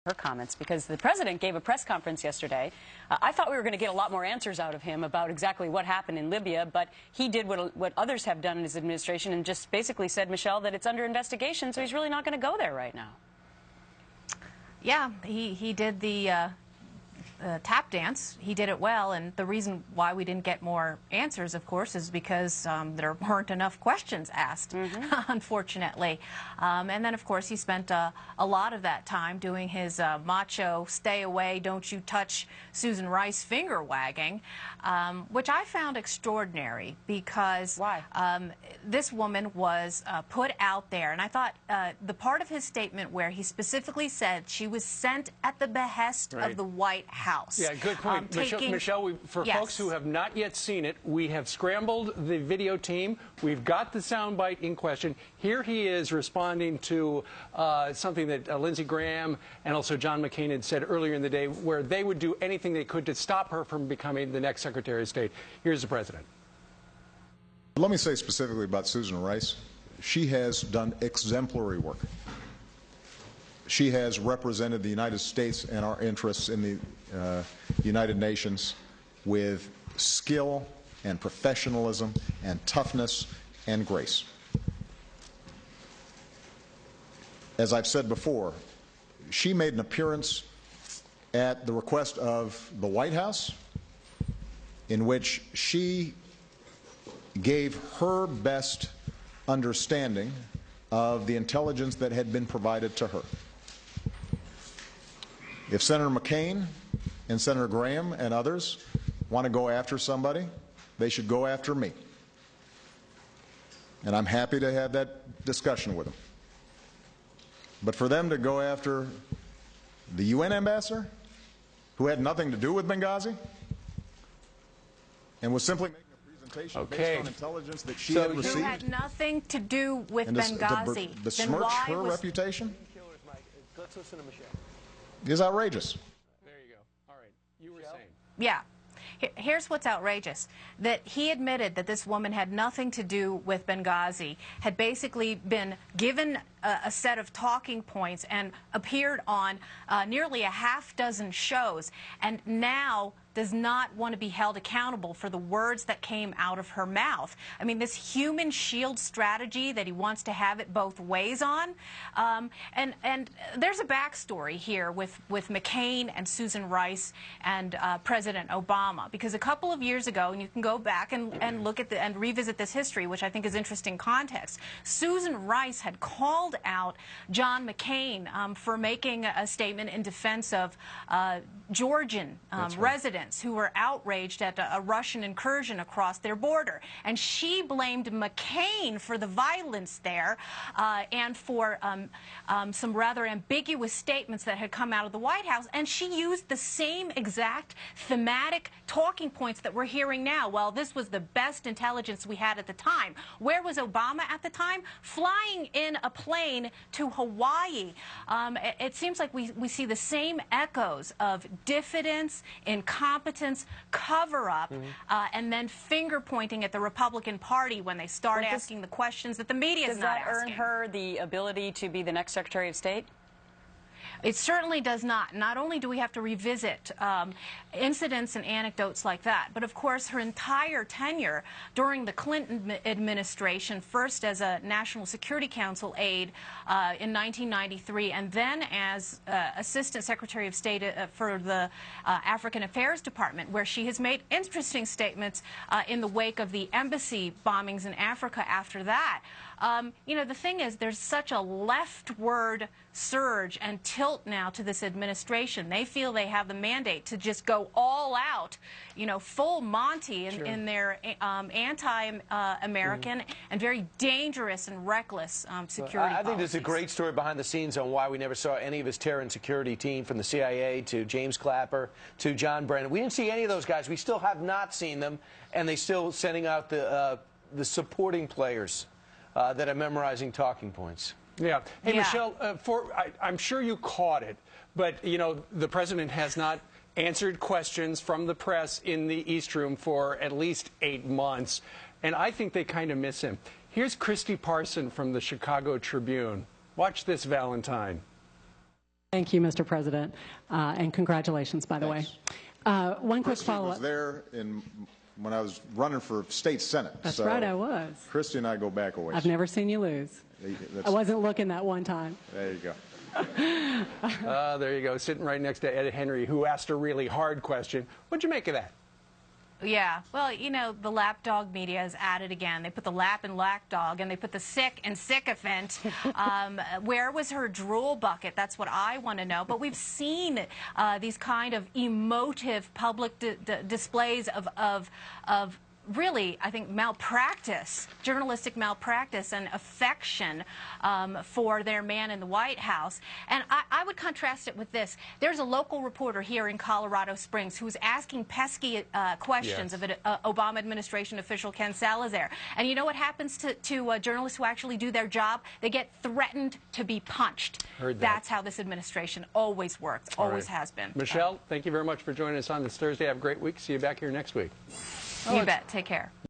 her comments, because the president gave a press conference yesterday. I thought we were going to get a lot more answers out of him about exactly what happened in Libya, but he did what others have done in his administration and just basically said, Michelle, that it's under investigation, so he's really not going to go there right now. Yeah, he did the tap dance. He did it well, and the reason why we didn't get more answers, of course, is because there weren't enough questions asked, unfortunately. And then, of course, he spent a lot of that time doing his macho, stay away, don't you touch Susan Rice finger wagging, which I found extraordinary because this woman was put out there. And I thought the part of his statement where he specifically said she was sent at the behest of the White House. Yeah, good point. Michelle, for folks who have not yet seen it, we have scrambled the video team. We've got the soundbite in question. Here he is responding to something that Lindsey Graham and also John McCain had said earlier in the day, where they would do anything they could to stop her from becoming the next Secretary of State. Here's the president. Let me say specifically about Susan Rice. She has done exemplary work. She has represented the United States and our interests in the United Nations with skill and professionalism and toughness and grace. As I've said before, she made an appearance at the request of the White House in which she gave her best understanding of the intelligence that had been provided to her. If Senator McCain and Senator Graham and others want to go after somebody, they should go after me. And I'm happy to have that discussion with them. But for them to go after the UN ambassador, who had nothing to do with Benghazi, and was simply making a presentation based on intelligence that she had received, who had nothing to do with Benghazi, to besmirch her reputation, Let's listen to Michelle. Is outrageous. There you go. All right. You were saying. Yeah. Here's what's outrageous, that he admitted that this woman had nothing to do with Benghazi, had basically been given a set of talking points and appeared on nearly a half-dozen shows, and now does not want to be held accountable for the words that came out of her mouth. I mean, this human shield strategy that he wants to have it both ways on. And there's a backstory here with McCain and Susan Rice and President Obama, because a couple of years ago, and you can go back and look at and revisit this history, which I think is interesting context, Susan Rice had called out John McCain for making a statement in defense of Georgian residents who were outraged at a Russian incursion across their border. And she blamed McCain for the violence there and for some rather ambiguous statements that had come out of the White House. And she used the same exact thematic talking points that we're hearing now. Well, this was the best intelligence we had at the time. Where was Obama at the time? Flying in a plane to Hawaii. It seems like we see the same echoes of diffidence, incompetence, cover-up, and then finger-pointing at the Republican Party when they start asking the questions that the media is not asking. Does that earn her the ability to be the next Secretary of State? It certainly does not. Not only do we have to revisit incidents and anecdotes like that, but of course her entire tenure during the Clinton administration, first as a National Security Council aide in 1993, and then as Assistant Secretary of State for the African Affairs Department, where she has made interesting statements in the wake of the embassy bombings in Africa after that. You know, the thing is, there's such a leftward surge and tilt now to this administration. They feel they have the mandate to just go all out, you know, full Monty in their anti-American and very dangerous and reckless security I think there's a great story behind the scenes on why we never saw any of his terror and security team, from the CIA to James Clapper to John Brennan. We didn't see any of those guys. We still have not seen them, and they still sending out the supporting players that are memorizing talking points. Yeah. Hey, Michelle, I'm sure you caught it, but, you know, the president has not answered questions from the press in the East Room for at least 8 months, and I think they kind of miss him. Here's Christy Parson from the Chicago Tribune. Watch this, Valentine. Thank you, Mr. President, and congratulations, by the way. One quick follow-up. Was there when I was running for state senate. That's right, I was. Christy and I go back a ways. I've never seen you lose. I wasn't looking that one time. There you go. There you go, sitting right next to Ed Henry, who asked a really hard question. What'd you make of that? Yeah, well, you know, the lapdog media is at it again. They put the lap in lapdog, and they put the sick in sycophant. Where was her drool bucket? That's what I want to know. But we've seen these kind of emotive public displays of really, I think, malpractice, journalistic malpractice and affection for their man in the White House. And I would contrast it with this. There's a local reporter here in Colorado Springs who's asking pesky questions of an Obama administration official, Ken Salazar. And you know what happens to journalists who actually do their job? They get threatened to be punched. Heard that. That's how this administration always works, always has been. Michelle, thank you very much for joining us on this Thursday. Have a great week. See you back here next week. You bet. Take care.